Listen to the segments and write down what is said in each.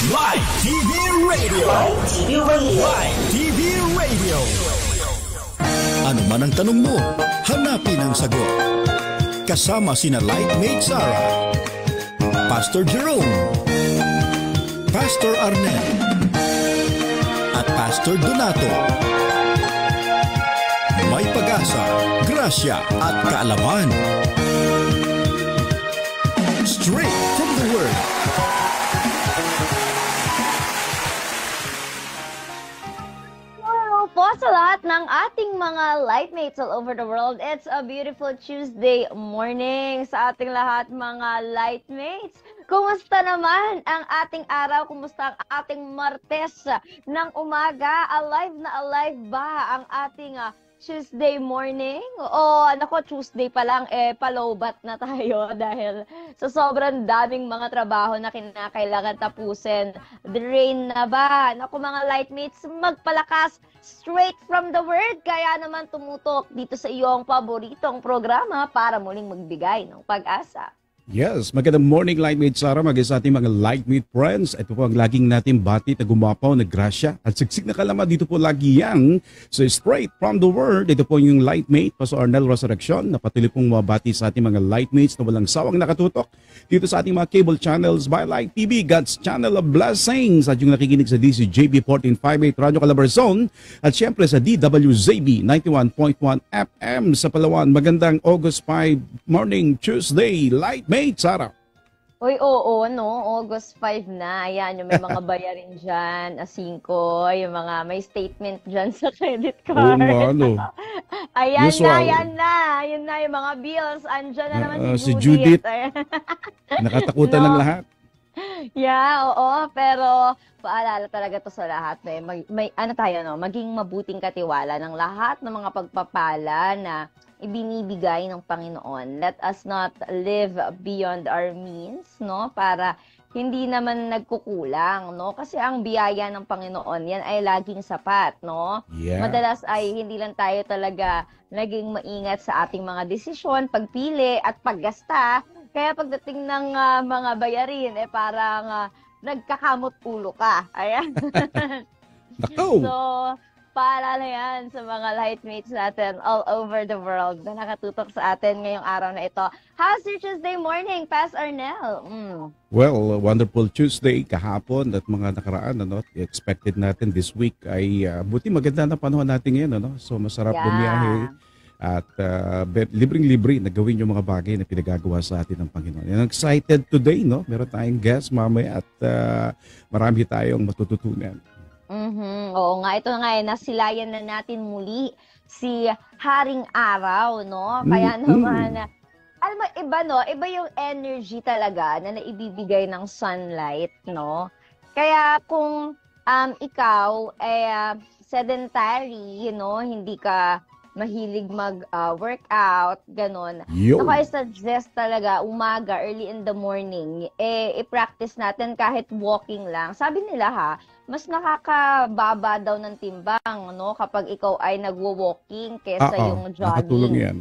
Live TV Radio. Live TV Radio. Live TV Radio. Ano man ang tanong mo, hanapin ang sagot. Kasama sina Lightmate Sara, Pastor Jerome, Pastor Arnel, at Pastor Donato. May pag-asa, grasya at kaalaman. Straight from the Word. Po sa lahat ng ating mga Lightmates all over the world. It's a beautiful Tuesday morning sa ating lahat mga Lightmates. Kumusta naman ang ating araw? Kumusta ang ating Martes ng umaga? Alive na alive ba ang ating Tuesday morning? O nako, Tuesday pa lang, palobat na tayo dahil sa sobrang daming mga trabaho na kinakailangan tapusin. The rain na ba? Nako mga Lightmates, magpalakas straight from the Word. Kaya naman tumutok dito sa iyong paboritong programa para muling magbigay ng pag-asa. Yes, magandang morning Lightmate Sara, sa ating mga Lightmate friends. Ito po ang laging natin bati na gumapaw na grasya at siksik na kalaman dito po lagi yang so straight from the Word. Ito po yung Lightmate, Pastor Arnel Resurrection, na patuloy pong mabati sa ating mga Lightmates na walang sawang nakatutok dito sa ating mga cable channels by Light TV, God's Channel of Blessings, at yung nakikinig sa DCJB 1458 Radio Calabarzon at syempre sa DWZB 91.1 FM sa Palawan. Magandang August 5 morning, Tuesday, Lightmate Sara. Uy, oo, no? August 5 na. Ayan, yung may mga bayarin dyan, 5, yung mga may statement dyan sa credit card. Oo, ano. Ayan Usual. na, ayan na. Yun na, yung mga bills. Andyan na naman Si si Judith. Nakatakutan ng lahat. Yeah, oo. Pero paalala talaga to sa lahat. May ano tayo, no? Maging mabuting katiwala ng lahat ng mga pagpapala na ibinibigay ng Panginoon. Let us not live beyond our means, no? Para hindi naman nagkukulang, no? Kasi ang biyaya ng Panginoon, yan ay laging sapat, no? Yeah. Madalas ay hindi lang tayo talaga naging maingat sa ating mga desisyon, pagpili at paggasta. Kaya pagdating ng mga bayarin, parang nagkakamot ulo ka. Ayan. Nakaw! So, paalala yan sa mga Lightmates natin all over the world na nakatutok sa atin ngayong araw na ito. How's your Tuesday morning, Pas Arnel? Well, wonderful Tuesday kahapon at mga nakaraan. Ano, expected natin this week ay buti maganda na panahon natin ngayon. Ano? So masarap bumiyahe at libreng-libre na gawin yung mga bagay na pinagagawa sa atin ng Panginoon. I'm excited today, no? Meron tayong guest mamaya at marami tayong matututunan. Oo nga, ito nga nasilayan na natin muli si Haring Araw, no? Kaya naman, alam mo, iba, no? Iba yung energy talaga na naibibigay ng sunlight, no? Kaya kung ikaw ay sedentary, you know, hindi ka mahilig mag-workout, ganon. Ako ay suggest talaga, umaga, early in the morning, i-practice natin kahit walking lang. Sabi nila mas nakakababa daw ng timbang, no? Kapag ikaw ay nagwo-walking kesa yung jogging. Nakatulong yan.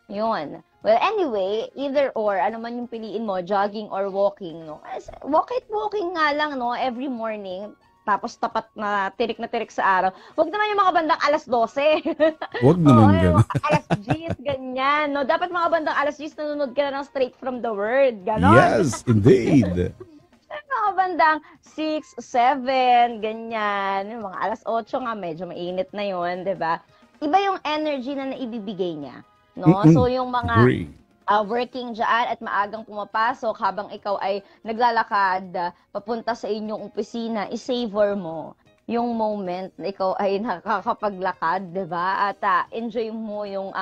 Yun. Well, anyway, either or, ano man yung piliin mo, jogging or walking, no? Walking nga lang, no? Every morning, tapos tapat na tirik sa araw. Huwag naman yung mga bandang alas 12. Huwag naman ganun. Alas 10, ganyan. No? Dapat mga bandang alas 10, nanonood ka na ng straight from the Word. Ganon. Yes, indeed. Mga bandang 6, 7, ganyan. Yung mga alas 8 nga, medyo mainit na yun, di ba? Iba yung energy na naibibigay niya. No? So yung mga working dyan at maagang pumapasok habang ikaw ay naglalakad papunta sa inyong opisina, i-savor mo yung moment na ikaw ay nakakapaglakad, di ba? At enjoy mo yung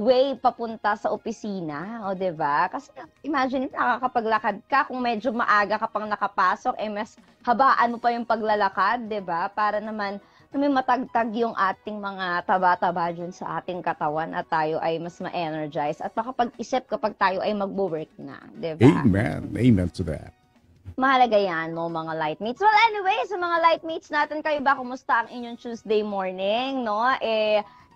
way papunta sa opisina, o di ba? Kasi imagine, nakakapaglakad ka, kung medyo maaga ka pang nakapasok, mas habaan mo pa yung paglalakad, di ba? Para naman may matagtag yung ating mga taba-taba dyan sa ating katawan at tayo ay mas ma-energize at makapag-isip kapag tayo ay magbo-work na, di ba? Amen. Amen to that. Mahalaga yan mo, mga Lightmates. Well, anyway, sa mga Lightmates natin, kayo ba, kumusta ang inyong Tuesday morning, no?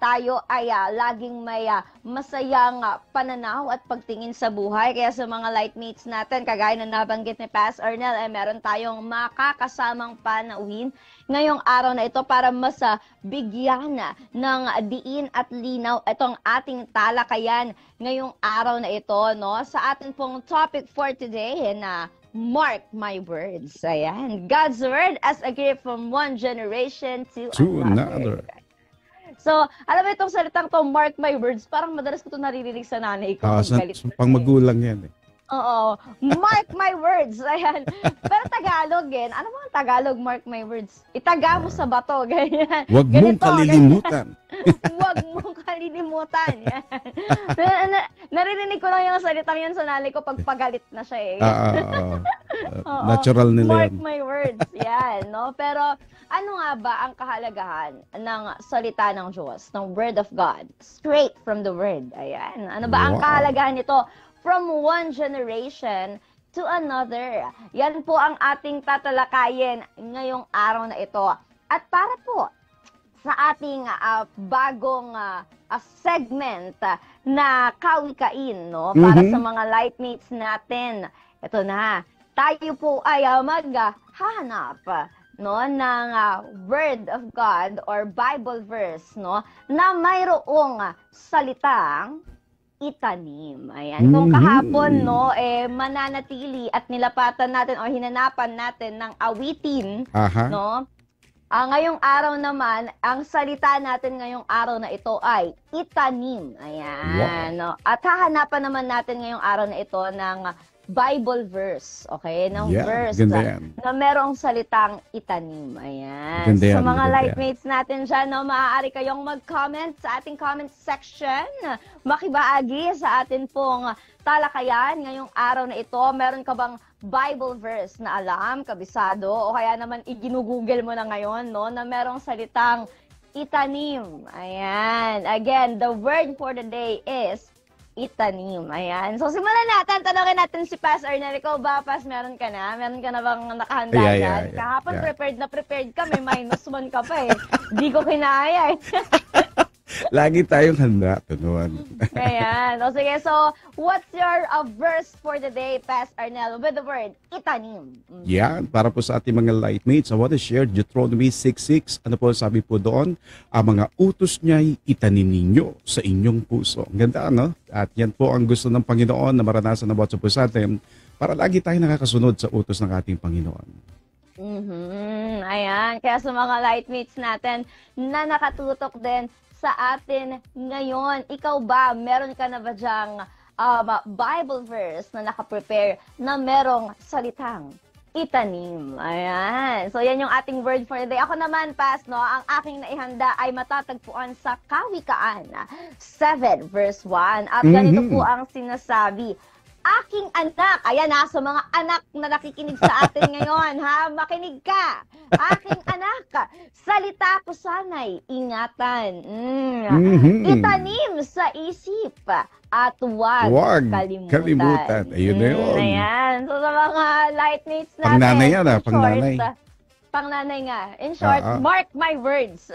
tayo ay laging may masayang pananaw at pagtingin sa buhay. Kaya sa mga lightmates natin, kagaya na nabanggit ni Pastor Arnel, meron tayong makakasamang panauhin ngayong araw na ito para mas bigyan ng diin at linaw itong ating talakayan ngayong araw na ito, no? Sa atin pong topic for today na mark my words. Ayan, God's word as a gift from one generation to another. So, alam mo itong salitang to, mark my words, parang madalas ko ito naririnig sa nanay ko. Pang magulang yan eh. Oo, mark my words. Ayan. Pero Tagalog ano mga Tagalog, mark my words? Itaga mo sa bato, ganyan. Huwag mong kalilimutan. Huwag mong kalilimutan. Naririnig ko lang yung salitang yan sa nanay ko pag pagalit na siya eh. Natural nila mark my words. Yan, no? Pero ano nga ba ang kahalagahan ng salita ng Diyos, ng Word of God? Straight from the Word. Ayan. Ano ba ang kahalagahan nito? From one generation to another. Yan po ang ating tatalakayin ngayong araw na ito. At para po sa ating bagong segment na kawikain, no? Para sa mga lightmates natin. Ito na. Tayo po ay maghahanap no, ng Word of God or Bible verse, no, na mayroong salitang itanim. Ayan. Kung kahapon, no, mananatili at nilapatan natin o hinanapan natin ng awitin, no, ngayong araw naman, ang salita natin ngayong araw na ito ay itanim. Ayan. No? At hahanapan naman natin ngayong araw na ito ng Bible verse, okay? Ng verse na merong salitang itanim. Ayan. Sa mga lightmates natin dyan, no, maaari kayong mag-comment sa ating comment section. Makibaagi sa atin pong talakayan ngayong araw na ito. Meron ka bang Bible verse na alam, kabisado, o kaya naman i-google mo na ngayon, no, na merong salitang itanim. Ayan. Again, the word for the day is itanim. Ayan. So, simulan natin. Tanongin natin si Pastor Arnel. Ikaw ba, Pas, meron ka na? Meron ka na bang nakahanda yan? Kahapon, prepared ka. May -1 ka pa eh. Di ko kinaya eh. Lagi tayong handa. Tunuan. Ayan. O sige, so, what's your verse for the day, Pastor Arnel, with the word itanim? Yan. Para po sa ating mga lightmates, I want to share Deuteronomy 6:6. Ano po sabi po doon? Ang mga utos niya'y itanim ninyo sa inyong puso. Ang ganda, no? At yan po ang gusto ng Panginoon na maranasan na bawat po sa atin para lagi tayong nakakasunod sa utos ng ating Panginoon. Ayan. Kaya sa mga lightmates natin na nakatutok din sa atin ngayon, ikaw ba, meron ka na ba dyang Bible verse na nakaprepare na merong salitang itanim? Ayan. So, yan yung ating word for the day. Ako naman, Pas, no, ang aking naihanda ay matatagpuan sa Kawikaan 7 verse 1. At ganito po ang sinasabi. Aking anak, ayan sa mga anak na nakikinig sa atin ngayon, ha, makinig ka. Aking anak, salita ko sana'y ingatan. Itanim sa isip at huwag kalimutan. Ayun na yun. Ayan. So sa mga lightmates natin, pangnanay yan pangnanay. Pangnanay nga. In short, mark my words.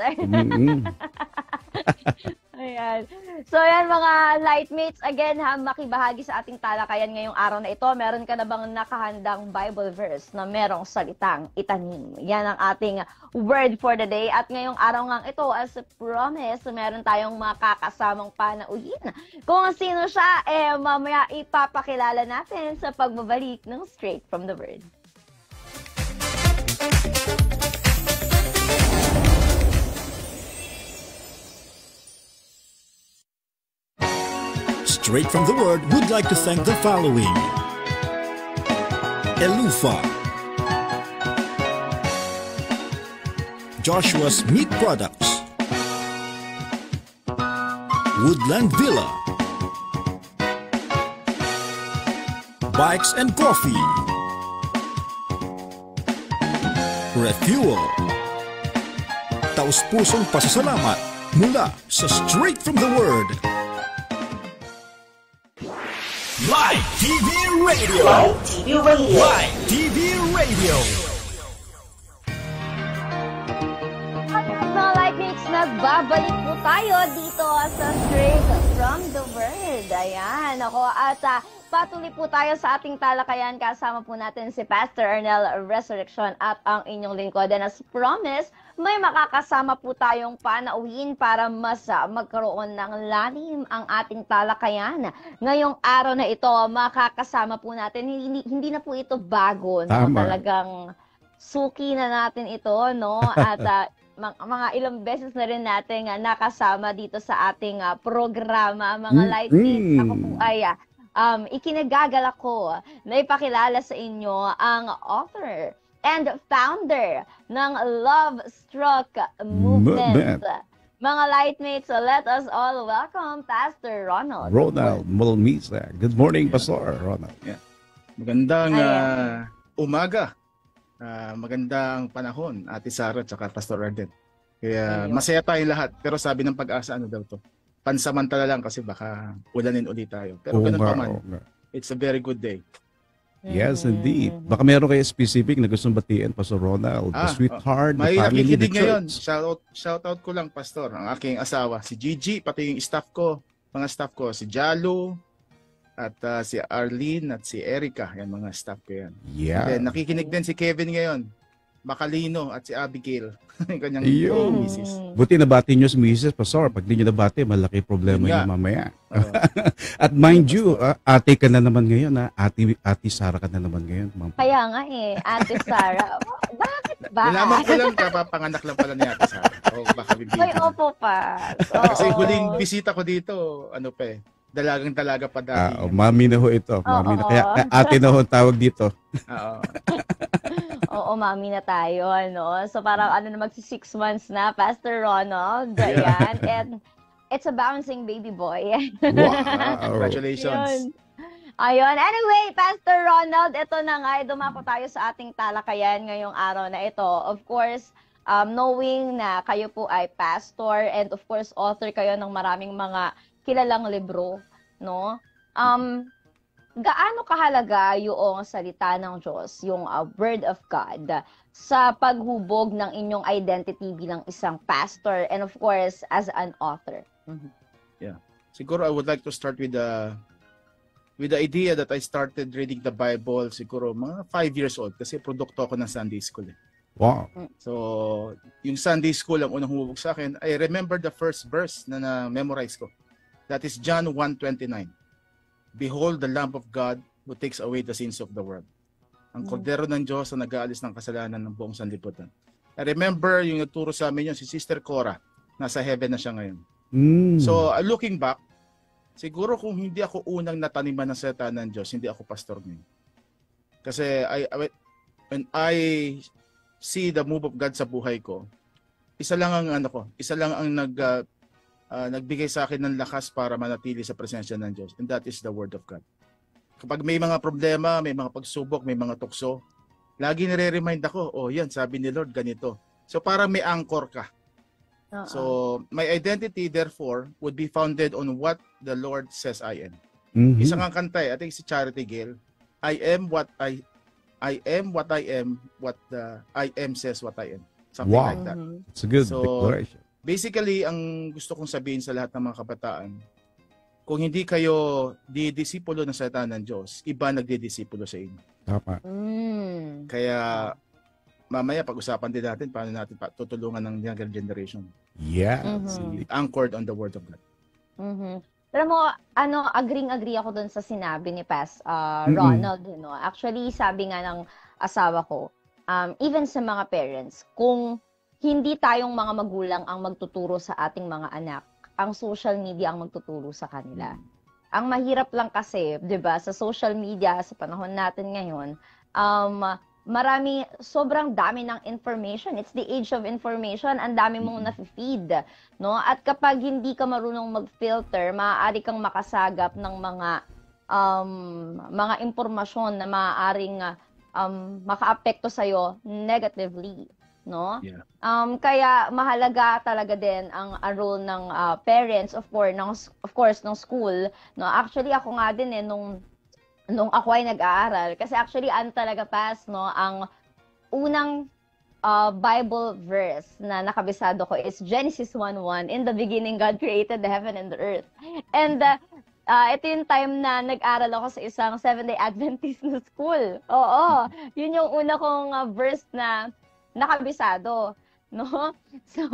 Ayan. So yan mga lightmates, again ha, makibahagi sa ating talakayan ngayong araw na ito. Meron ka na bang nakahandang Bible verse na merong salitang itanim? Yan ang ating word for the day. At ngayong araw nga ito, as a promise, meron tayong makakasamang panauhin. Kung sino siya, mamaya ipapakilala natin sa pagbabalik ng Straight from the Word. Straight from the Word would like to thank the following: Elufa, Joshua's Meat Products, Woodland Villa, Bikes and Coffee, Refuel, taus-pusong pasasalamat mula sa Straight from the Word. Live TV Radio! Live TV Radio! Live TV Radio! Mga lightmates, nagbabalik po tayo dito sa Straight from the Word. Ayan, ako at patuloy po tayo sa ating talakayan. Kasama po natin si Pastor Ernel Resurrection at ang inyong lingkod. And as promised, may makakasama po tayong panauhin para mas magkaroon ng lalim ang ating talakayan. Ngayong araw na ito, makakasama po natin, hindi na po ito bago. No? Talagang suki na natin ito, no? At mga ilang beses na rin natin nakasama dito sa ating programa, mga lightmates. Ako po ay ikinagagalak ko na ipakilala sa inyo ang author and founder ng Love Struck Movement. Mga lightmates, let us all welcome Pastor Ronald. Ronald Molmisa. Good morning, Pastor Ronald. Yeah. Magandang umaga. Magandang panahon, Ate Sarah at Pastor Arden. Kaya masaya tayong lahat. Pero sabi ng Pag-asa, ano daw to? Pansamantala lang kasi baka ulanin ulit tayo. Pero ganun pa man, it's a very good day. Yes, indeed. Baka meron kayo specific na gustong batiin, Pastor Ronald. The sweetheart, the may family, the ngayon. church. Shout out ko lang, Pastor, ang aking asawa, si Gigi, pati yung staff ko, mga staff ko, si Jalo, at si Arlene, at si Erica. Yan, mga staff ko yan. Yeah. Then, nakikinig din si Kevin ngayon, Makalino, at si Abigail. Kanyang misis. Buti nabati nyo si Mrs. Pastor. Pag di nyo nabati, malaki problema nyo mamaya. At mind you, ate ka na naman ngayon. Ate Sarah ka na naman ngayon. Kaya nga Ate Sarah. Bakit ba? Nalaman ko lang, kapapanganak lang pala ni Ate Sarah. O baka bibigyan. Ay, opo pa. Kasi huling bisita ko dito, dalagang-dalaga pa dati. Mami na ho ito. Mami na. Kaya ate na ho ang tawag dito. Oo, mami na tayo, no? So parang magsi 6 months na, Pastor Ronald. Ayan. And it's a bouncing baby boy. Wow. Congratulations. Ayun. Anyway, Pastor Ronald, ito na nga, dumako tayo sa ating talakayan ngayong araw na ito. Of course, knowing na kayo po ay pastor and of course, author kayo ng maraming mga kilalang libro, no? Gaano kahalaga yung salita ng Diyos, yung Word of God, sa paghubog ng inyong identity bilang isang pastor and of course, as an author? Yeah. Siguro I would like to start with the idea that I started reading the Bible siguro mga 5 years old kasi produkto ako ng Sunday School. Wow. So, yung Sunday School ang unang humubog sa akin. I remember the first verse na na-memorize ko. That is John 1:29. Behold the Lamb of God who takes away the sins of the world. Ang kordero ng Diyos na nag-aalis ng kasalanan ng buong sanlibutan. I remember yung nagturo sa amin yun, si Sister Cora. Nasa heaven na siya ngayon. So, looking back, siguro kung hindi ako unang nataniman ng salita ng Diyos, hindi ako pastor ngayon. Kasi when I see the move of God sa buhay ko, isa lang ang nagbigay sa akin ng lakas para manatili sa presensya ng Diyos. And that is the Word of God. Kapag may mga problema, may mga pagsubok, may mga tukso, lagi nire-remind ako, yan, sabi ni Lord, ganito. So parang may anchor ka. So my identity, therefore, would be founded on what the Lord says I am. Isang ang kanta, I think si Charity Gale, I am what I am, what the I am says what I am. Something like that. It's a good declaration. Basically, ang gusto kong sabihin sa lahat ng mga kabataan, kung hindi kayo didisipulo ng salita ng Diyos, iba nagdidisipulo sa inyo. Tama. Kaya mamaya pag-usapan din natin paano natin tutulungan ng younger generation. Yeah. Anchored on the Word of God. Alam mo, agree ako dun sa sinabi ni Ronald. No? Actually, sabi nga ng asawa ko, even sa mga parents, kung hindi tayong mga magulang ang magtuturo sa ating mga anak, ang social media ang magtuturo sa kanila. Ang mahirap lang kasi, 'di ba, sa social media sa panahon natin ngayon, sobrang dami ng information. It's the age of information. Ang dami mong na-feed, no? At kapag hindi ka marunong mag-filter, maaari kang makasagap ng mga impormasyon na maaaring makaapekto sa iyo negatively. No? Yeah. Kaya mahalaga talaga din ang role ng parents of course ng school, no? Actually ako nga din nung ako ay nag-aaral kasi actually talaga no, ang unang Bible verse na nakabisado ko is Genesis 1:1. In the beginning, God created the heaven and the earth. And ito yung time na nag-aral ako sa isang Seventh-day Adventist na school. Oo, yun yung una kong verse na nakabisado, no? So,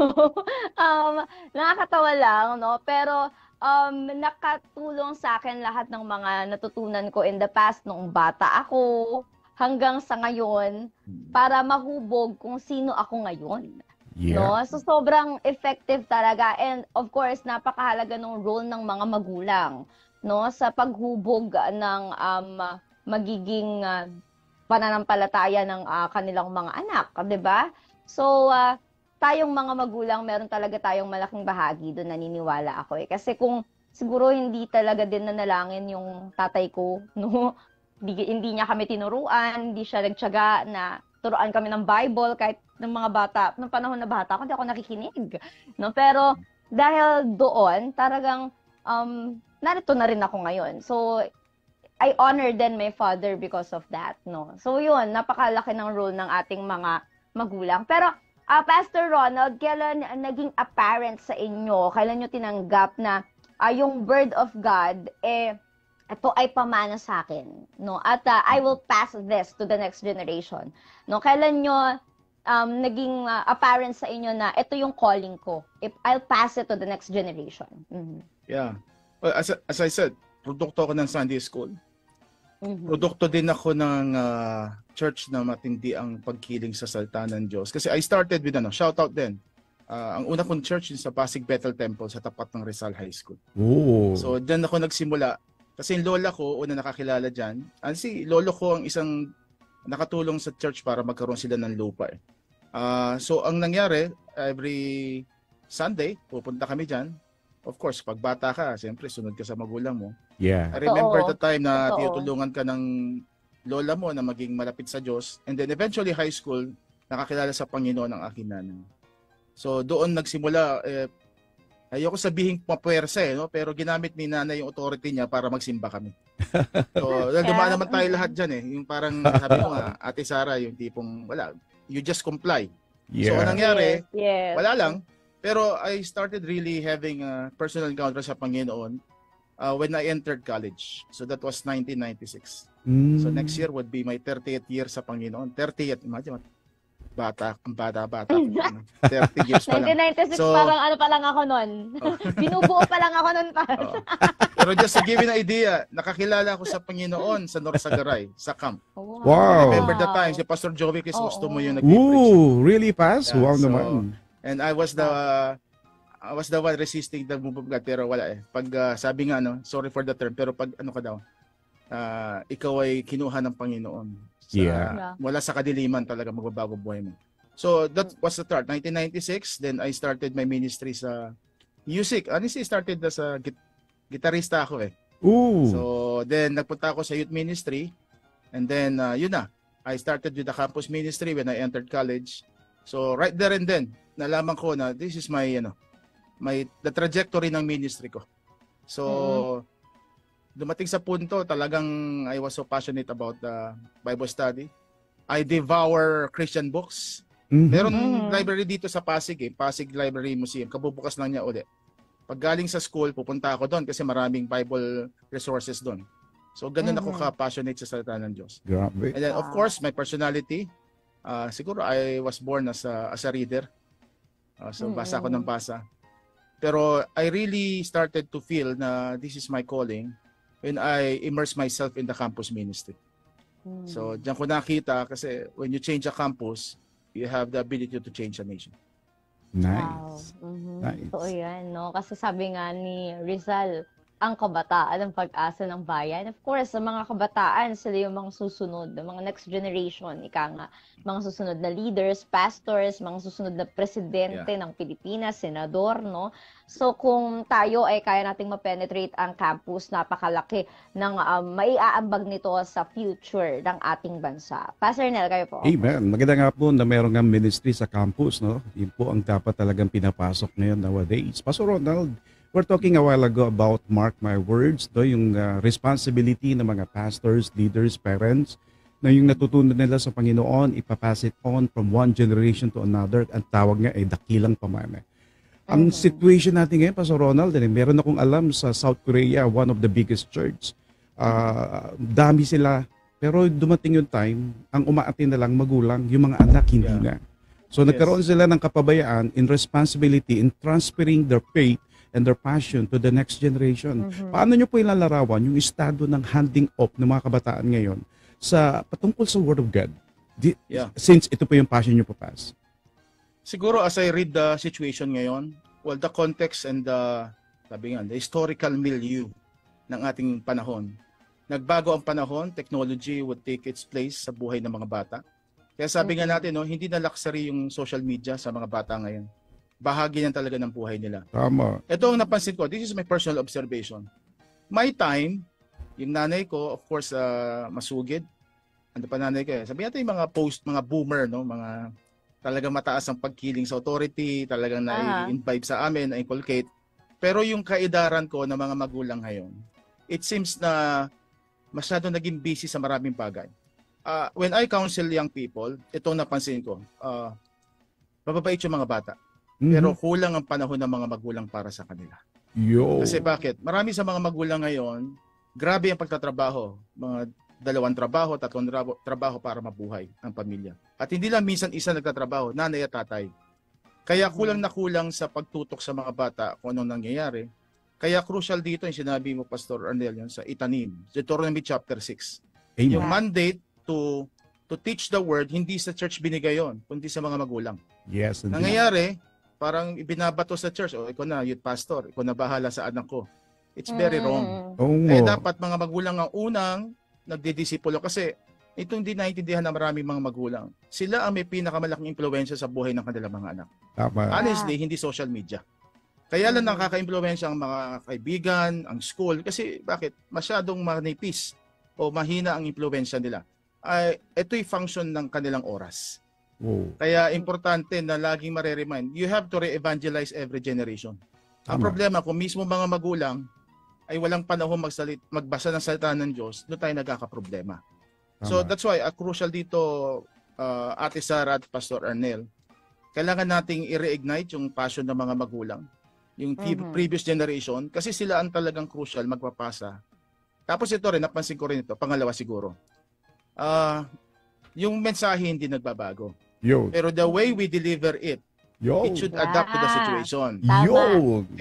nakakatawa lang, no? Pero nakatulong sa akin lahat ng mga natutunan ko in the past nung bata ako hanggang sa ngayon para mahubog kung sino ako ngayon. Yeah. No? So sobrang effective talaga, and of course napakahalaga ng role ng mga magulang, no, sa paghubog ng magiging pananampalataya ng kanilang mga anak, 'di ba? So tayong mga magulang, meron talaga tayong malaking bahagi doon, naniniwala ako kasi kung siguro hindi talaga din nanalangin yung tatay ko, no, hindi niya kami tinuruan, hindi siya nagtiyaga na turuan kami ng Bible kahit ng mga bata, ng panahon na bata ako, hindi ako nakikinig. No? Pero dahil doon, talagang narito na rin ako ngayon. So, I honor then my father because of that. No? So yun, napakalaki ng role ng ating mga magulang. Pero, Pastor Ronald, kailan naging apparent sa inyo, kailan nyo tinanggap na yung Word of God, ito ay pamana sa akin, no? At I will pass this to the next generation. No, kailan nyo naging apparent sa inyo na ito yung calling ko, if I'll pass it to the next generation? Mm-hmm. Yeah. Well, as I said, produkto ako ng Sunday School. Mm-hmm. Produkto din ako ng church na matindi ang pagkiling sa salita ng Diyos. Kasi I started with shout out din. Ang una kong church sa Pasig Bethel Temple sa tapat ng Rizal High School. Oh. So, diyan ako nagsimula. Kasi yung lola ko, una nakakilala dyan. Si lolo ko ang isang nakatulong sa church para magkaroon sila ng lupa. So, ang nangyari, every Sunday, pupunta kami dyan. Of course, pag bata ka, siyempre, sunod ka sa magulang mo. Yeah. I remember the time na tinutulungan ka ng lola mo na maging malapit sa Diyos. And then eventually, high school, nakakilala sa Panginoon ang aking nanay. So, doon nagsimula, ayoko sabihin mapuwersa no? Pero ginamit ni nanay yung authority niya para magsimba kami. So, dumaan naman tayo lahat dyan Yung parang sabi mo nga, Ate Sara, yung tipong, wala, you just comply. Yeah. So, anong nangyari, yes. wala lang. Pero I started really having a personal encounter sa Panginoon when I entered college. So, that was 1996. So, next year would be my 30th year sa Panginoon. 30th, imagine, bata. 30 years pa lang. 1996, so, parang ano pa lang ako nun. Binubuo pa lang ako nun pa. Pero just to give you an idea, nakakilala ako sa Panginoon sa Norsagaray, sa camp. Wow. I remember the time, si Pastor Joey Crisostomo yung nag-preach. Ooh, really, Pas? Yeah, wow so, naman. And I was the one resisting the move of God, pero wala Pag sabi nga, sorry for the term, pero pag ano ka daw, ikaw ay kinuha ng Panginoon. Wala sa kadiliman talaga magbabago buhay mo. So that was the start, 1996. Then I started my ministry sa music. Honestly, started as a gitarista ako Ooh. So then nagpunta ako sa youth ministry. And then yun na. I started with the campus ministry when I entered college. So right there and then, nalaman ko na this is my the trajectory ng ministry ko. So dumating sa punto, talagang I was so passionate about the Bible study. I devour Christian books. Meron library dito sa Pasig Pasig Library Museum. Kabubukas lang niya ulit. Pag galing sa school, pupunta ako doon kasi maraming Bible resources doon. So ganun ako ka-passionate sa salita ng Diyos. Grabe. And then of course, my personality, siguro I was born as a reader. So basa ako ng basa. Pero I really started to feel na this is my calling when I immerse myself in the campus ministry. So, diyan ko nakita kasi when you change a campus, you have the ability to change a nation. Nice. Wow. Nice. So, yan, no? Kasi sabi nga ni Rizal, ang kabataan ang pag-asa ng bayan. Of course, sa mga kabataan, sila yung mga susunod, mga next generation, mga susunod na leaders, pastors, mga susunod na presidente ng Pilipinas, senador, no? So, kung tayo ay kaya nating ma-penetrate ang campus, napakalaki ng maiaambag nito sa future ng ating bansa. Pastor Nel, kayo po. Amen. Maganda nga po na meron nga ministry sa campus, no? Yun po ang dapat talagang pinapasok ngayon nowadays. Pastor Ronald, we're talking a while ago about mark my words, yung responsibility ng mga pastors, leaders, parents na yung natutunan nila sa Panginoon, ipapass it on from one generation to another. Ang tawag nga ay dakilang pamana. Ang situation natin ngayon, Pastor Ronald, meron akong alam sa South Korea, one of the biggest church. Dami sila, pero dumating yung time, ang umaatin na lang magulang, yung mga anak hindi na. So nagkaroon sila ng kapabayaan in responsibility in transferring their faith and their passion to the next generation. Paano nyo po ilalarawan yung estado ng handing off ng mga kabataan ngayon sa patungkol sa Word of God? Since ito po yung passion nyo po, Pas. Siguro as I read the situation ngayon, well, the context and the historical milieu ng ating panahon. Nagbago ang panahon, technology would take its place sa buhay ng mga bata. Kaya sabi nga natin, no, hindi na luxury yung social media sa mga bata ngayon. Bahagi yan talaga ng buhay nila. Tama. Ito ang napansin ko, this is my personal observation. My time, yung nanay ko, of course, masugid. Ano pa nanay ko? Sabi natin yung mga boomer, no, mga talagang mataas ang pagkiling sa authority, talagang na-imbibe sa amin, na-inculcate. Pero yung kaidaran ko ng mga magulang ngayon, it seems na masyado naging busy sa maraming bagay. When I counsel young people, itong napansin ko, mababait yung mga bata. Pero kulang ang panahon ng mga magulang para sa kanila. Kasi bakit? Marami sa mga magulang ngayon, grabe ang pagtatrabaho. Mga 2 trabaho, 3 trabaho para mabuhay ang pamilya. At hindi lang minsan isa nagtatrabaho, nanay at tatay. Kaya kulang na kulang sa pagtutok sa mga bata kung anong nangyayari. Kaya crucial dito yung sinabi mo, Pastor Arnel, sa itanim, Deuteronomy chapter 6. Amen. Yung mandate to teach the word, hindi sa church binigay yon, kundi sa mga magulang. Yes. Nangyayari, parang ibinabato sa church, ikaw na, youth pastor, ikaw na bahala sa anak ko. It's very wrong. Kaya dapat mga magulang ang unang nagdidisipulo kasi ito hindi naiintindihan ng maraming mga magulang. Sila ang may pinakamalaking impluwensya sa buhay ng kanilang mga anak. Tama. Honestly, hindi social media. Kaya lang nakaka-impluwensya ang mga kaibigan, ang school, kasi bakit? Masyadong manipis o mahina ang impluwensya nila. Ito'y function ng kanilang oras. Kaya importante na laging mareremind, you have to re-evangelize every generation. Ang problema, kung mismo mga magulang ay walang panahon magbasa ng salita ng Diyos, doon tayo nagkakaproblema. So that's why, crucial dito, Ate Sara at Pastor Arnel, kailangan nating i-reignite yung passion ng mga magulang, yung previous generation, kasi sila ang talagang crucial magpapasa. Tapos ito rin, napansin ko rin ito, pangalawa siguro, yung mensahe hindi nagbabago. Pero the way we deliver it, it should adapt to the situation.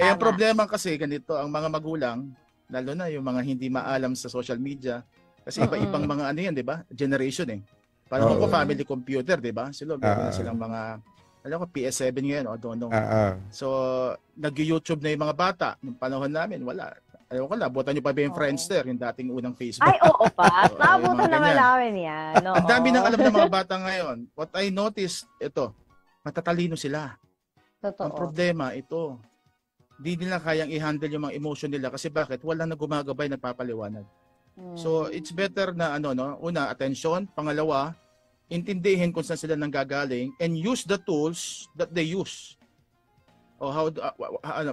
Ang problema kasi ganito, ang mga magulang, lalo na yung mga hindi maalam sa social media, kasi iba-ibang mga ano yan, di ba? Generation eh. Parang ko family computer, di ba? Sila, meron na silang mga, alam ko, PS7 ngayon, o don't know. So, nag-YouTube na yung mga bata. Nung panahon namin, wala. Alam ko na, butan nyo pa ba yung Friendster, yung dating unang Facebook. Ay, oo pa. Nabutan naman namin yan. Ang dami nang alam ng mga bata ngayon. What I noticed, ito, matatalino sila. Totoo. Ang problema, ito, di nila kayang i-handle yung mga emotion nila kasi bakit? Wala na gumagabay, nagpapaliwanag. So, it's better na, una, attention. Pangalawa, intindihin kung saan sila nanggagaling and use the tools that they use. O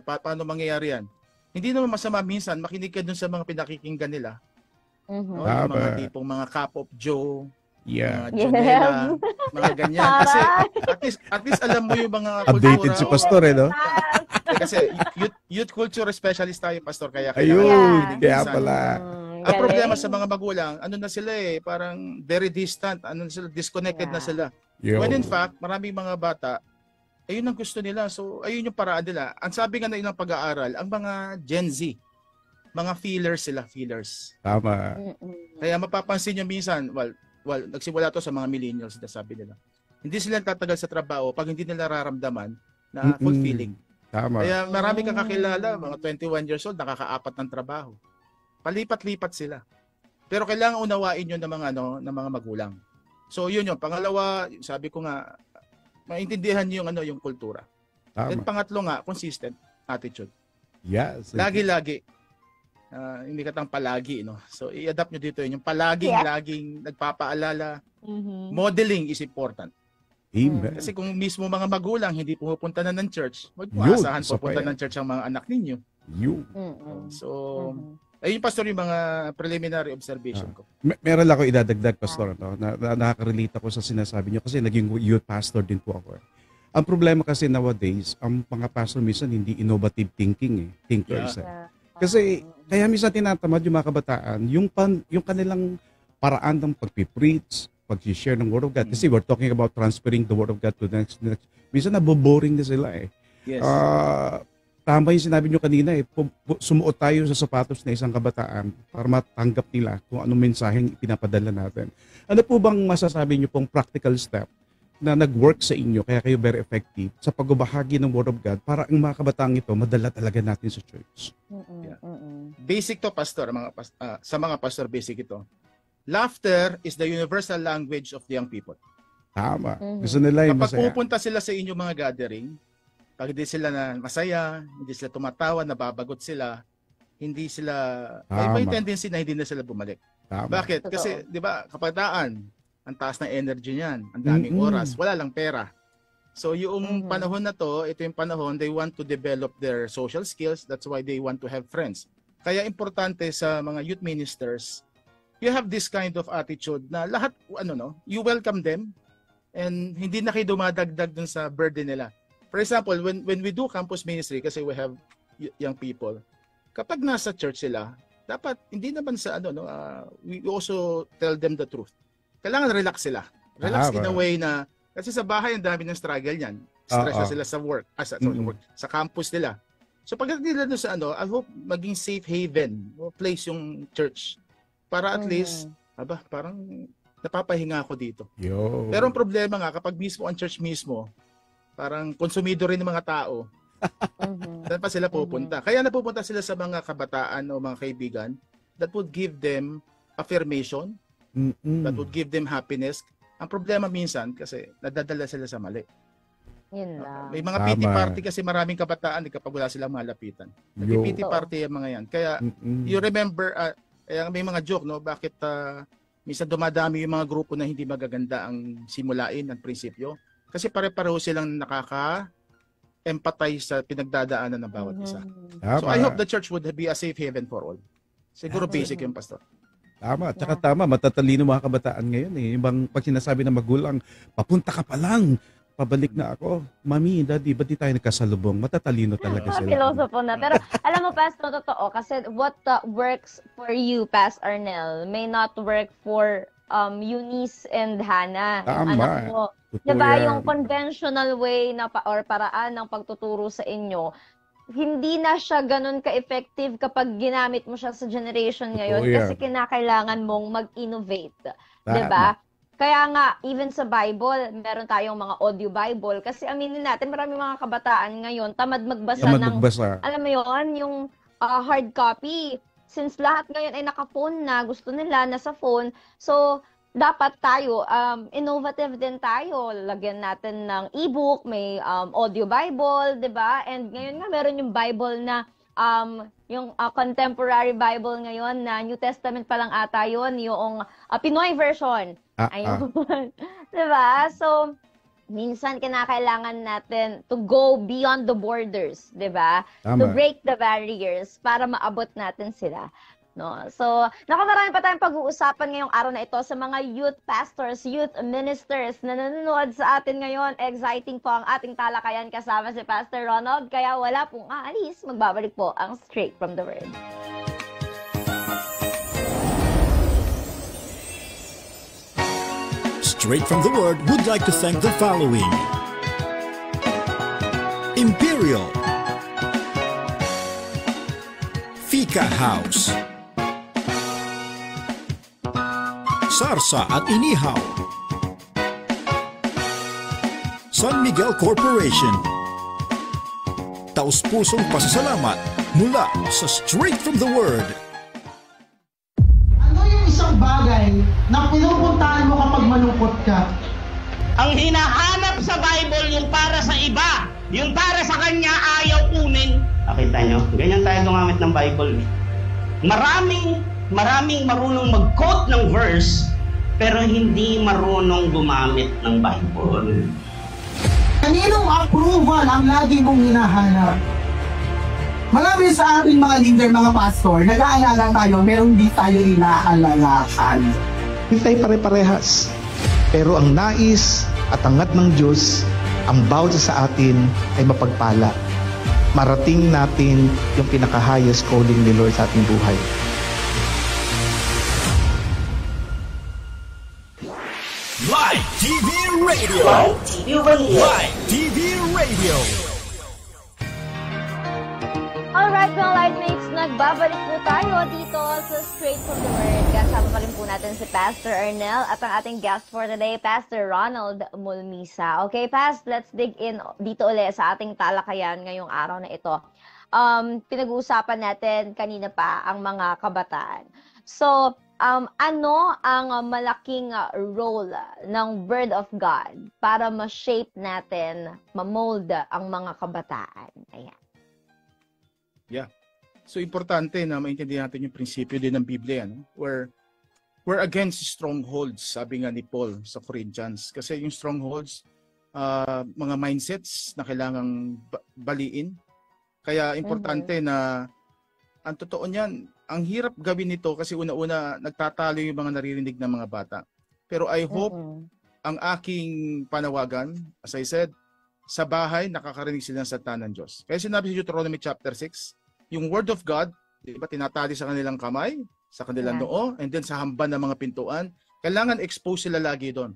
paano mangyayari yan? Hindi naman masama minsan makinig ka dun sa mga pinakikinggan nila. Yung mga tipong mga Cup of Joe, mga Jonela, mga ganyan. Kasi at least alam mo yung mga kultura. Updated si Pastor, no? Kasi youth culture specialist tayo, Pastor. Kaya kaya pala. Ang problema sa mga magulang, ano na sila parang very distant, disconnected na sila. When in fact, maraming mga bata, ayun ang gusto nila. So, ayun yung paraan nila. Ang sabi nga na ilang pag-aaral, ang mga Gen Z, mga feelers sila, feelers. Tama. Kaya mapapansin nyo minsan, nagsimula to sa mga millennials, sabi nila. Hindi sila tatagal sa trabaho pag hindi nila nararamdaman na fulfilling. Tama. Kaya marami kang kakilala, mga 21 years old, nakaka-4 ng trabaho. Palipat-lipat sila. Pero kailangan unawain yun ng mga magulang. So yun yung pangalawa, sabi ko nga, maintindihan yung yung kultura. At pangatlo nga, consistent attitude. Yes. Lagi-lagi. Hindi ka tang palagi, no? So i-adapt nyo dito yung laging nagpapaalala. Modeling is important. Amen. Kasi kung mismo mga magulang hindi pumupunta na ng church, magpaasahan pupunta ng church ang mga anak ninyo. So Ayun, Pastor, yung mga preliminary observation ko. Meron lang ako idadagdag, Pastor, no? Nakaka-relate ako sa sinasabi niyo kasi naging youth pastor din po ako. Ang problema kasi nowadays, ang mga pastor minsan hindi innovative thinkers. Kasi kaya minsan tinatamad yung mga kabataan, yung kanilang paraan ng pagpipreach, pag-share ng Word of God. Kasi we're talking about transferring the Word of God to the next. Minsan naboboring na sila eh. Yes. Tama yung sinabi nyo kanina eh, sumuot tayo sa sapatos na isang kabataan para matanggap nila kung anong mensaheng ipinapadala natin. Ano po bang masasabi nyo pong practical step na nag-work sa inyo kaya kayo very effective sa pagbabahagi ng Word of God para ang mga kabataan ito madala talaga natin sa church? Basic to, Pastor, sa mga pastor, basic ito. Laughter is the universal language of the young people. Tama. Gusto nila yung kapag masaya. pupunta sila sa inyong mga gathering, pag hindi sila na masaya, hindi sila tumatawa, nababagot sila, hindi sila, may tendency na hindi na sila bumalik. Tama. Bakit? Kasi, di ba, kabataan, ang taas ng energy niyan, ang daming oras, wala lang pera. So, yung panahon na to, ito yung panahon, they want to develop their social skills, that's why they want to have friends. Kaya importante sa mga youth ministers, you have this kind of attitude na lahat, you welcome them, and hindi na kayo dumadagdag dun sa burden nila. For example, when we do campus ministry, kasi we have young people, kapag nasa church sila, dapat hindi naman sa we also tell them the truth. Kailangan relax sila. Relax in a way na, kasi sa bahay ang dami ng struggle niyan. Stress na sila sa work, sa campus nila. So pagdating nila doon sa I hope maging safe haven o place yung church. Para at least, parang napapahinga ako dito. Yo. Pero ang problema nga, kapag mismo ang church mismo, parang konsumido rin ng mga tao. Saan pa sila pupunta? Kaya napupunta sila sa mga kabataan o mga kaibigan that would give them affirmation, that would give them happiness. Ang problema minsan, kasi nadadala sila sa mali. Yun lang. May mga pity party kasi maraming kabataan kapag wala silang malapitan. Nag-pity party yung mga yan. Kaya, you remember, may mga joke, no? Bakit minsan dumadami yung mga grupo na hindi magaganda ang simulain, ang prinsipyo? Kasi pare-pareho silang nakaka-empathize sa pinagdadaanan ng bawat isa. So I hope the church would be a safe haven for all. Siguro basic yung, Pastor. Tama. Tsaka tama, matatalino mga kabataan ngayon eh. Yung bang pag sinasabi ng magulang, papunta ka pa lang, pabalik na ako. Mami, Daddy, ba't di tayo nagkasalubong? Matatalino talaga sila. Filosofo na. Pero alam mo, Pastor, totoo. Kasi what works for you, Pastor Arnel, may not work for Eunice and Hannah. Tama. Anak mo. Diba, yung conventional way na or paraan ng pagtuturo sa inyo, hindi na siya ganun ka-effective kapag ginamit mo siya sa generation ngayon kasi kinakailangan mong mag-innovate. Diba? Kaya nga, even sa Bible, meron tayong mga audio Bible. Kasi aminin natin, maraming mga kabataan ngayon, tamad magbasa ng, alam mo yun, yung hard copy. Since lahat ngayon ay naka-phone na, gusto nila nasa phone. So, dapat tayo, innovative din tayo. Lagyan natin ng e-book, may audio Bible, di ba? And ngayon nga, meron yung Bible na, yung contemporary Bible ngayon na New Testament pa lang ata yun, yung Pinoy version. Ayun. Diba? So, minsan kinakailangan natin to go beyond the borders, diba? To break the barriers para maabot natin sila. No? So, marami pa tayong pag-uusapan ngayong araw na ito sa mga youth pastors, youth ministers na nanonood sa atin ngayon. Exciting po ang ating talakayan kasama si Pastor Ronald. Kaya wala pong aalis, magbabalik po ang Straight from the Word. Straight from the Word would like to thank the following: Imperial, Fika House, Sarsa at Inihaw, San Miguel Corporation. Taus-pusong pasasalamat mula sa Straight from the Word. Ano yung isang bagay na pinupuntahan mo kapag malungkot ka? Ang hinahanap sa Bible yung para sa iba, yung para sa kanya ayaw kunin. Nakita nyo? Ganyan tayo gumamit ng Bible. Maraming marunong mag-quote ng verse, pero hindi marunong gumamit ng Bible. Kaninong approval ang lagi mong hinahanap? Marami sa ating mga leader, mga pastor, nag-aalala tayo, meron di tayo inaalalakan. Hindi tayo pare-parehas. Pero ang nais at hangat ng Diyos, ang bawat isa sa atin ay mapagpala. Marating natin yung pinaka-highest calling ni Lord sa ating buhay. Live TV Radio. Live TV Radio. Live TV Radio. Alright mga Lightmates, nagbabalik po tayo dito sa Straight from the Word. Kasama pa rin po natin si Pastor Arnel at ang ating guest for today, Pastor Ronald Mulmisa. Okay, Past, let's dig in dito ulit sa ating talakayan ngayong araw na ito. Pinag-uusapan natin kanina pa ang mga kabataan. So, ano ang malaking role ng Word of God para ma-shape natin, ma-mold ang mga kabataan? Ayan. Yeah. So importante na maintindihan natin yung prinsipyo din ng Biblia, no? We're against strongholds, sabi nga ni Paul sa Corinthians. Kasi yung strongholds, mga mindsets na kailangang baliin. Kaya importante na ang totoo niyan, ang hirap gawin nito kasi una-una nagtatalo yung mga naririnig ng mga bata. Pero I hope ang aking panawagan, as I said, sa bahay nakakarinig sila ng salita ng Diyos. Kaya sinabi sa Deuteronomy chapter 6, yung Word of God, di ba, tinatali sa kanilang kamay, sa kanilang noo, and then sa hamban ng mga pintuan, kailangan expose sila lagi doon.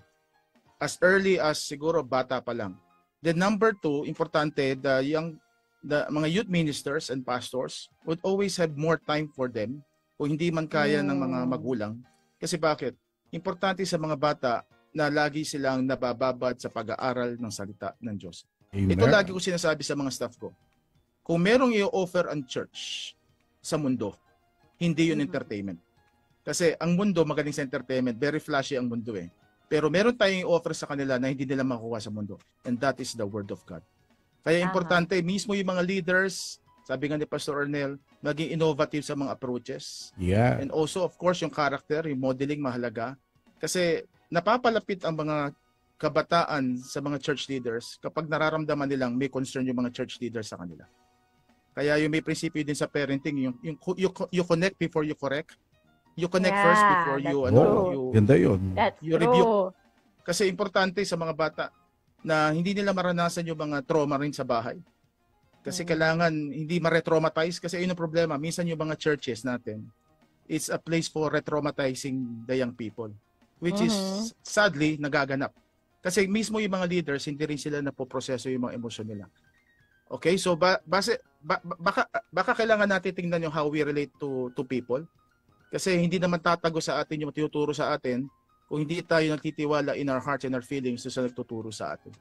As early as siguro bata pa lang. Then number 2, importante, the mga youth ministers and pastors would always have more time for them kung hindi man kaya ng mga magulang. Kasi bakit? Importante sa mga bata na lagi silang nabababad sa pag-aaral ng salita ng Diyos. Amen. Ito lagi ko sinasabi sa mga staff ko. Kung merong i-offer ang church sa mundo, hindi yun entertainment. Kasi ang mundo magaling sa entertainment, very flashy ang mundo eh. Pero meron tayong i-offer sa kanila na hindi nila makuha sa mundo. And that is the Word of God. Kaya importante, mismo yung mga leaders, sabi nga ni Pastor Arnel, maging innovative sa mga approaches. Yeah. And also, of course, yung character, yung modeling mahalaga. Kasi napapalapit ang mga kabataan sa mga church leaders kapag nararamdaman nilang may concern yung mga church leaders sa kanila. Kaya yung may prinsipyo din sa parenting, yung you connect before you correct. You connect first before you ganda yun. You rebuke. Kasi importante sa mga bata na hindi nila maranasan yung mga trauma rin sa bahay. Kasi kailangan hindi ma-retraumatize kasi yun ang problema. Minsan yung mga churches natin, it's a place for retraumatizing the young people, which is sadly nagaganap. Kasi mismo yung mga leaders, hindi rin sila napoproseso yung mga emosyon nila. Okay, so baka kailangan natin tingnan yung how we relate to people. Kasi hindi naman tatago sa atin yung tinuturo sa atin kung hindi tayo nagtitiwala in our hearts and our feelings sa nagtuturo sa atin.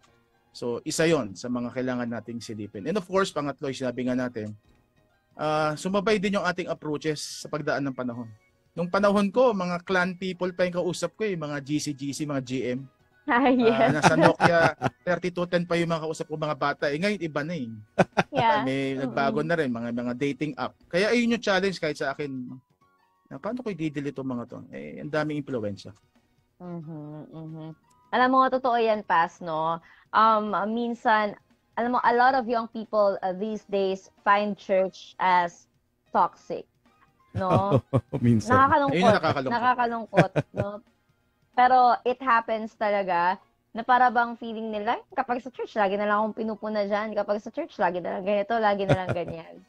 So, isa yon sa mga kailangan nating silipin. And of course, pangatlo, sinabi nga natin, sumabay din yung ating approaches sa pagdaan ng panahon. Nung panahon ko, mga clan people pa yung kausap ko, mga GC, mga GM. Nasa Nokia 3210 pa yung mga kausap ko mga bata. Ngayon, iba na eh. May nagbago na rin, mga dating app. Kaya ayun yung challenge kahit sa akin. Paano ko i-delete itong mga to? Ang daming impluwensya. Alam mo, totoo yan, Pas, no? Minsan, alam mo, a lot of young people these days find church as toxic. No? Minsan. Nakakalungkot. No? Pero it happens talaga na para bang feeling nila, kapag sa church, lagi na lang akong pinupuna dyan. Kapag sa church, lagi na lang ganito, lagi na lang ganyan.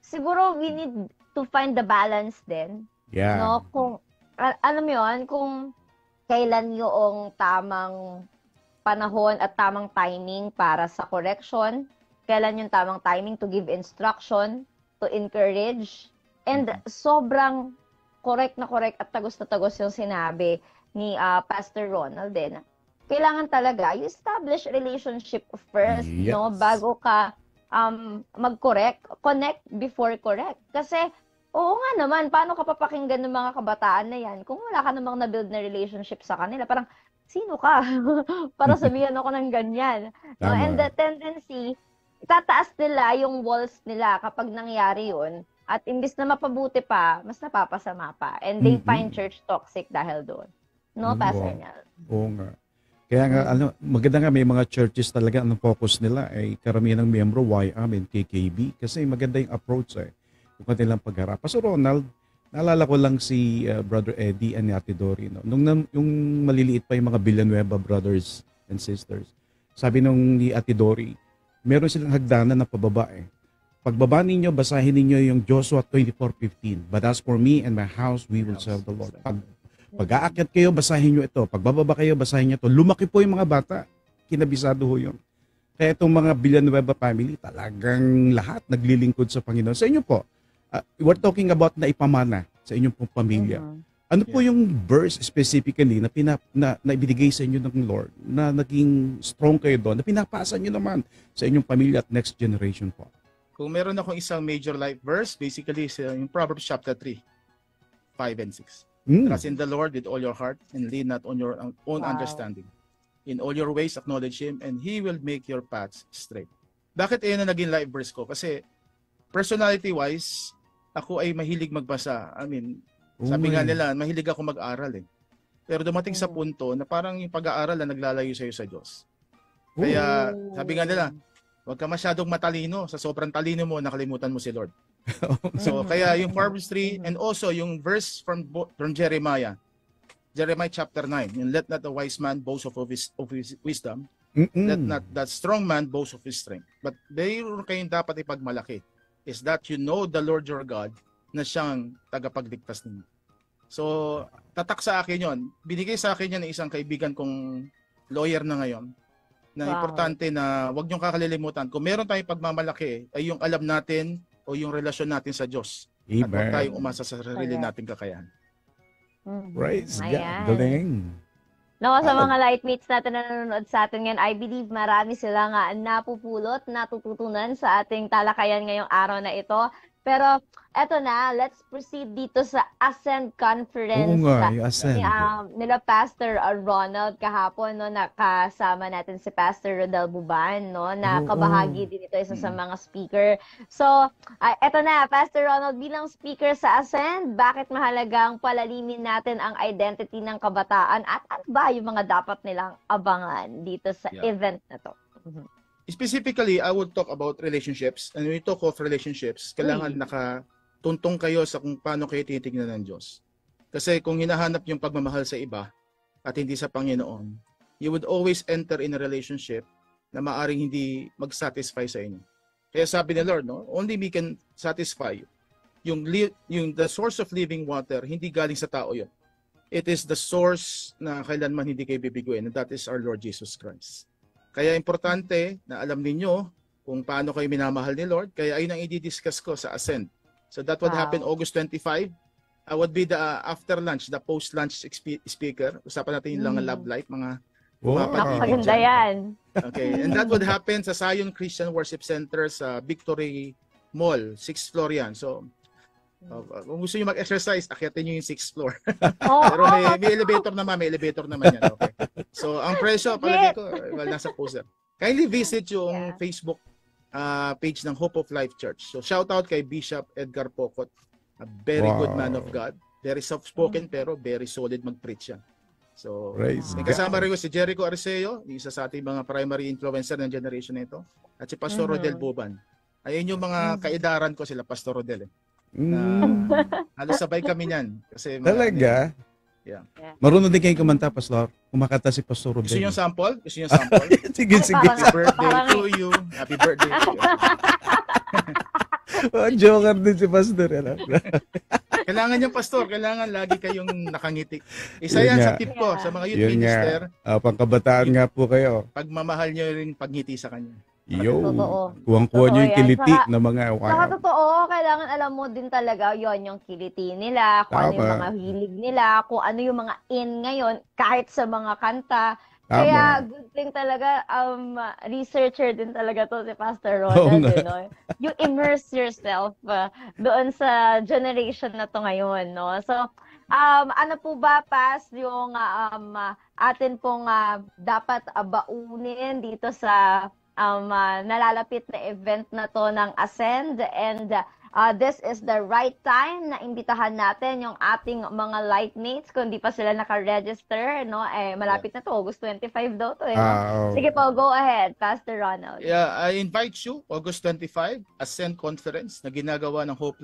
Siguro, we need to find the balance din. Yeah. No? Kung, alam mo yun, kung kailan yung tamang panahon at tamang timing para sa correction, kailan yung tamang timing to give instruction, to encourage, and sobrang correct at tagos na tagos yung sinabi ni Pastor Ronald din. Kailangan talaga you establish relationship first, no, bago ka mag-correct, connect before correct. Kasi oo nga naman, paano ka papakinggan ng mga kabataan na yan kung wala ka namang na-build na relationship sa kanila? Parang sino ka para sabihan ako ng ganyan? No? And the tendency, tataas nila yung walls nila kapag nangyari yun. At imbis na mapabuti pa, mas napapasama pa. And they find church toxic dahil doon. No, Pastor Nel? Oo nga. Kaya nga, maganda nga may mga churches talaga ang focus nila ay karamihan ng miyembro YM and KKB kasi maganda yung approach yung kanilang pagharap. Pastor Ronald, naalala ko lang si Brother Eddie and Ate Dory. No? Yung maliliit pa yung mga Villanueva brothers and sisters, sabi nung ni Ate Dory, meron silang hagdanan na pababa Pagbaba ninyo, basahin ninyo yung Joshua 24:15. But as for me and my house, we will serve the Lord. Pag-aakyat kayo, basahin nyo ito. Pagbababa kayo, basahin nyo ito. Lumaki po yung mga bata. Kinabisado ho yun. Kaya itong mga Villanueva family, talagang lahat naglilingkod sa Panginoon. Sa inyo po, we're talking about na ipamana sa inyong pong pamilya. Ano po yung verse specifically na ibinigay sa inyo ng Lord na naging strong kayo doon, na pinapasa nyo naman sa inyong pamilya at next generation po? Kung meron akong isang major life verse, basically yung Proverbs chapter 3, 5 and 6. Trust in the Lord with all your heart and lean not on your own understanding. In all your ways acknowledge Him and He will make your paths straight. Bakit na naging life verse ko? Kasi personality-wise, ako ay mahilig magbasa. I mean, sabi nga nila, mahilig ako mag-aral Pero dumating sa punto na parang yung pag-aaral na naglalayo sa'yo sa Diyos. Kaya sabi nga nila, huwag ka masyadong matalino. Sa sobrang talino mo, nakalimutan mo si Lord. So, kaya yung Proverbs 3 and also yung verse from Jeremiah chapter 9, yung let not the wise man boast of his wisdom, let not that strong man boast of his strength. But mayroon kayong dapat ipagmalaki is that you know the Lord your God na siyang tagapagligtas ninyo. So, tatak sa akin yon. Binigay sa akin yan ng isang kaibigan kong lawyer na ngayon, na importante na huwag niyong kakalilimutan. Kung meron tayong pagmamalaki, ay yung alam natin o yung relasyon natin sa Diyos. At huwag tayong umasa sa sarili nating kakayahan. Praise God. Galing. No, sa mga lightmates natin na nanonood sa atin ngayon, I believe marami sila nga napupulot, natututunan sa ating talakayan ngayong araw na ito. Pero eto na, let's proceed dito sa Ascend Conference. Ascend. Nila Pastor Ronald kahapon, no, nakasama natin si Pastor Rodel Buban, no, na kabahagi din ito, isa sa mga speaker. So, eto na, Pastor Ronald, bilang speaker sa Ascend, bakit mahalagang palalimin natin ang identity ng kabataan at ano ba yung mga dapat nilang abangan dito sa event na to? Specifically, I would talk about relationships. And when we talk of relationships, kailangan nakatuntong kayo sa kung paano kayo tinitingnan ng Diyos. Kasi kung hinahanap yung pagmamahal sa iba at hindi sa Panginoon, you would always enter in a relationship na maaring hindi mag-satisfy sa inyo. Kaya sabi ni Lord, no, only we can satisfy you. Yung the source of living water, hindi galing sa tao yun. It is the source na kailanman hindi kayo bibiguin, and that is our Lord Jesus Christ. Kaya importante na alam ninyo kung paano kayo minamahal ni Lord. Kaya ayun ang i-discuss ko sa Ascend. So that would happen August 25. I would be the after lunch, the post-lunch speaker. Usapan natin yung lang love life, mga napakaganda yan. Okay, and that would happen sa Zion Christian Worship Center sa Victory Mall, 6th floor yan. So, kung gusto nyo mag-exercise, akyatin nyo yung 6th floor. Pero may elevator naman yan. Okay. So, ang presyo, palagay ko, nasa poster. Kindly visit yung Facebook page ng Hope of Life Church. So, shout out kay Bishop Edgar Pocot. A very good man of God. Very soft-spoken pero very solid mag-preach yan. So, may kasama rin ko si Jericho Arceo, isa sa ating mga primary influencer ng generation na ito. At si Pastor Rodel Buban. Ayun yung mga kaidaran ko sila, Pastor Rodel. Halos sabay kami niyan. Kasi talaga? Marunong din kayo kumanta, Pastor. Kumakanta si Pastor Rodel. Gusto nyo sample? Sige. Happy birthday to you. Happy birthday to you. Joker din si Pastor. Kailangan yung Pastor. Kailangan lagi kayong nakangiti. Isa yan sa tip ko sa mga youth minister. Pangkabataan nga po kayo. Pagmamahal nyo rin pagngiti sa kanya. Kuwang-kuwa nyo yung kiliti ng mga Saka totoo, kailangan alam mo din talaga yon yung kiliti nila, kung ano yung mga hilig nila, kung ano yung mga in ngayon, kahit sa mga kanta. Kaya good thing talaga, researcher din talaga to si Pastor Ronald. You immerse yourself doon sa generation na to ngayon. No? So, ano po ba, Pas, yung atin pong dapat baunin dito sa nalalapit na event na to ng Ascend, and this is the right time na imbitahan natin yung ating mga lightmates kung di pa sila naka-register, no? Malapit na to, August 25 daw to, no? Sige po, go ahead, Pastor Ronald. Yeah, I invite you, August 25, Ascend Conference na ginagawa ng Hope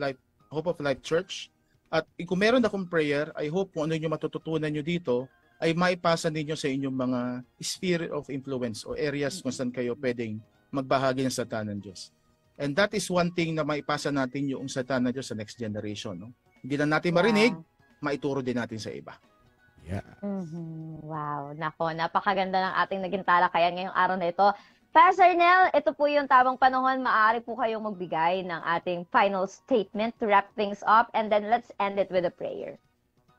of Life Church. At kung meron akong prayer, I hope kung ano yung matututunan nyo dito, ay maipasa ninyo sa inyong mga sphere of influence o areas kung saan kayo pwedeng magbahagi ng salita ng Diyos. And that is one thing na maipasa natin yung salita ng Diyos sa next generation. No? Hindi na natin marinig, maituro din natin sa iba. Yeah. Wow, nako, napakaganda ng ating naging talakayan ngayong araw na ito. Pastor Nel, ito po yung tamang panahon. Maaari po kayong magbigay ng ating final statement to wrap things up, and then let's end it with a prayer.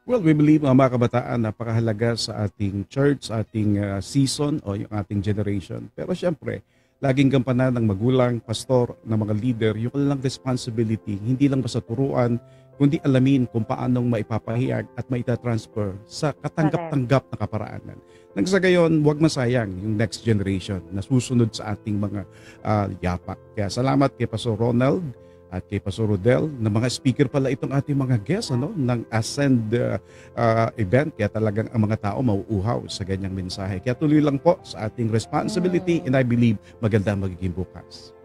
Well, we believe mga kabataan, napakahalaga sa ating church, sa ating season o yung ating generation. Pero syempre, laging gampanan ng magulang, pastor, ng mga leader, yung kanilang responsibility, hindi lang basta turuan, kundi alamin kung paanong maipapahayag at maitatransfer sa katanggap-tanggap na kaparaanan. Nang sa gayon, huwag masayang yung next generation na susunod sa ating mga yapak. Kaya salamat kay Pastor Ronald at kay Pastor Rodel, na mga speaker pala itong ating mga guests ng Ascend event. Kaya talagang ang mga tao mauuhaw sa ganyang mensahe. Kaya tuloy lang po sa ating responsibility, and I believe maganda magiging bukas.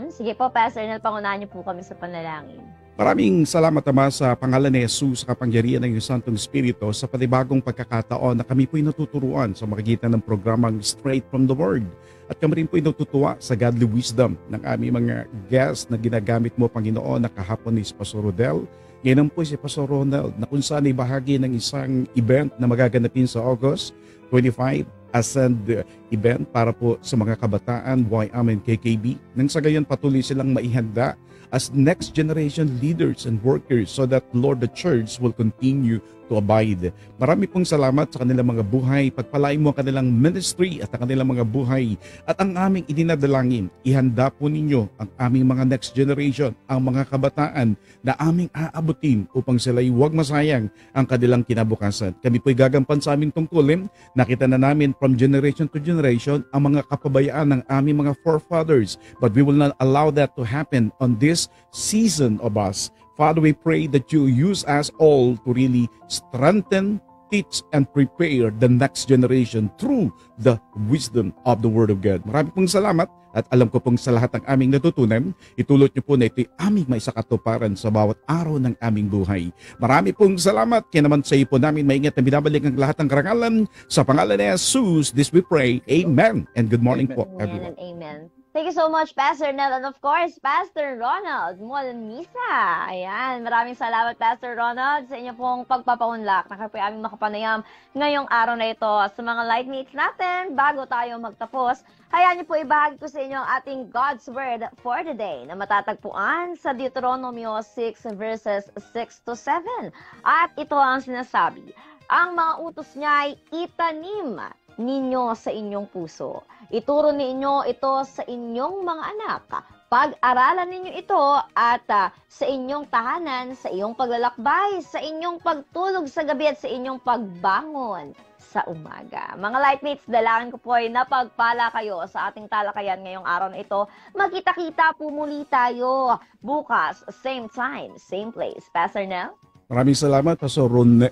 Sige po, Pastor Nel, pangunahan niyo po kami sa panalangin. Maraming salamat, Ama, sa pangalan ni Jesus, sa kapangyarihan ng iyong Santong Espiritu, sa panibagong pagkakataon na kami po'y natuturuan sa magitan ng programang Straight from the Word. At kami rin po'y natutuwa sa godly wisdom ng aming mga guests na ginagamit mo, Panginoon, na kahapon ni Pastor Rodel. Ngayon po si Pastor Ronald, na kung saan ay bahagi ng isang event na magaganapin sa August 25, Ascend event para po sa mga kabataan, YM and KKB. Nang sa gayon patuloy silang maihanda as next generation leaders and workers so that, Lord, the church will continue to abide. Marami pong salamat sa kanilang mga buhay. Pagpalain mo ang kanilang ministry at ang kanilang mga buhay. At ang aming idinadalangin, ihanda po ninyo ang aming mga next generation, ang mga kabataan na aming aabutin upang sila'y huwag masayang ang kanilang kinabukasan. Kami po'y gagampan sa aming tungkulin. Nakita na namin from generation to generation ang mga kapabayaan ng aming mga forefathers. But we will not allow that to happen on this season of us. Father, we pray that you use us all to really strengthen, teach, and prepare the next generation through the wisdom of the Word of God. Marami pong salamat, at alam ko pong sa lahat ng aming natutunan, itulot niyo po na ito'y aming may sakatuparan sa bawat araw ng aming buhay. Marami pong salamat, kaya naman sa iyo po namin maingat na binabalik ang lahat ng karangalan. Sa pangalan ni Jesus, this we pray. Amen. And good morning po, everyone. Amen. Thank you so much, Pastor Nel, and of course, Pastor Ronald Molonisa. Ayan, maraming salamat, Pastor Ronald, sa inyo pong pagpapaunlak na kayo po aming makapanayam ngayong araw na ito. Sa mga lightmates natin, bago tayo magtapos, hayaan niyo po ibahagi ko sa inyo ang ating God's Word for the day na matatagpuan sa Deuteronomio 6 verses 6 to 7. At ito ang sinasabi, ang mga utos niya ay itanim ninyo sa inyong puso. Ituro ninyo ito sa inyong mga anak. Pag-aralan ninyo ito at sa inyong tahanan, sa iyong paglalakbay, sa inyong pagtulog sa gabi at sa inyong pagbangon sa umaga. Mga lightmates, dalangin ko po ay napagpala kayo sa ating talakayan ngayong araw na ito. Magkita-kita po muli tayo bukas, same time, same place. Pastor Nel? Maraming salamat, Pastor Ronald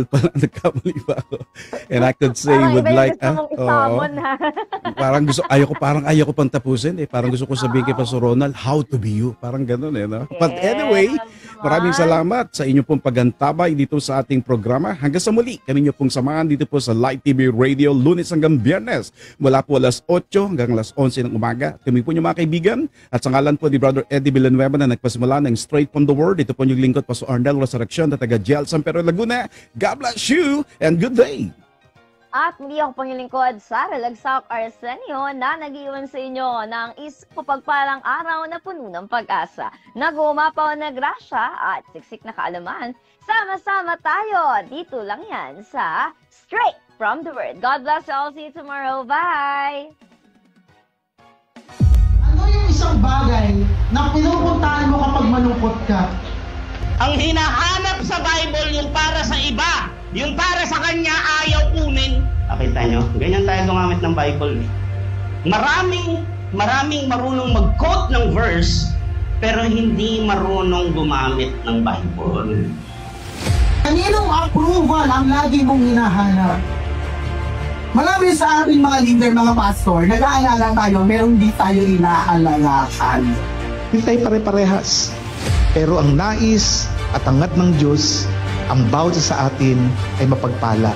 pala, nagkamali pa ako. And I could say would like, parang ayaw ko pang tapusin eh. Parang gusto ko sabihin kay Pastor Ronald, how to be you. Parang ganun eh, no? But anyway, maraming salamat sa inyo pong pagantabay dito sa ating programa. Hanggang sa muli, kami nyo pong samahan dito po sa Light TV Radio, Lunes hanggang Biyernes. Mula po alas 8 hanggang alas 11 ng umaga. Kami po nyo mga kaibigan. At sa ngalan po ni Brother Eddie Villanueva na nagpasimula ng Straight from the Word. Ito po yung lingkod po sa Arnel Resurrection na taga Jel San Pedro Laguna. God bless you and good day. At muli ako pang lingkod, Sara Lagsak Arsenio, na nag-iwan sa inyo ng isang araw na puno ng pag-asa, nagumapaw na grasya at siksik na kaalaman. Sama-sama tayo, dito lang yan sa Straight from the Word. God bless you all. See you tomorrow. Bye! Ano yung isang bagay na pinupuntahan mo kapag malungkot ka? Ang hinahanap sa Bible, yung para sa iba, yung para sa kanya ayaw kunin. Nakita nyo? Ganyan tayo gumamit ng Bible. Maraming marunong mag-quote ng verse, pero hindi marunong gumamit ng Bible. Kaninong approval ang lagi mong hinahanap? Marami sa ating mga leader, mga pastor, nag-aalala tayo, meron di tayo inaalalakan. Hindi tayo pare-parehas. Pero ang nais at hangat ng Diyos, ang bawat sa atin ay mapagpala.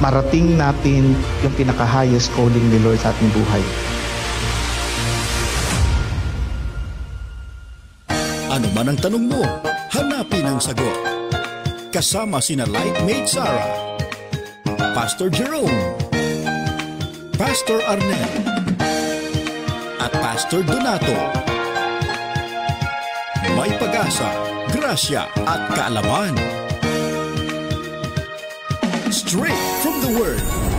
Marating natin yung pinaka-highest calling ni Lord sa ating buhay. Ano man ang tanong mo, hanapin ang sagot. Kasama sina Lightmate Sarah, Pastor Jerome, Pastor Arnel, at Pastor Donato. May pag-asa, grasya at kaalaman. Straight from the Word.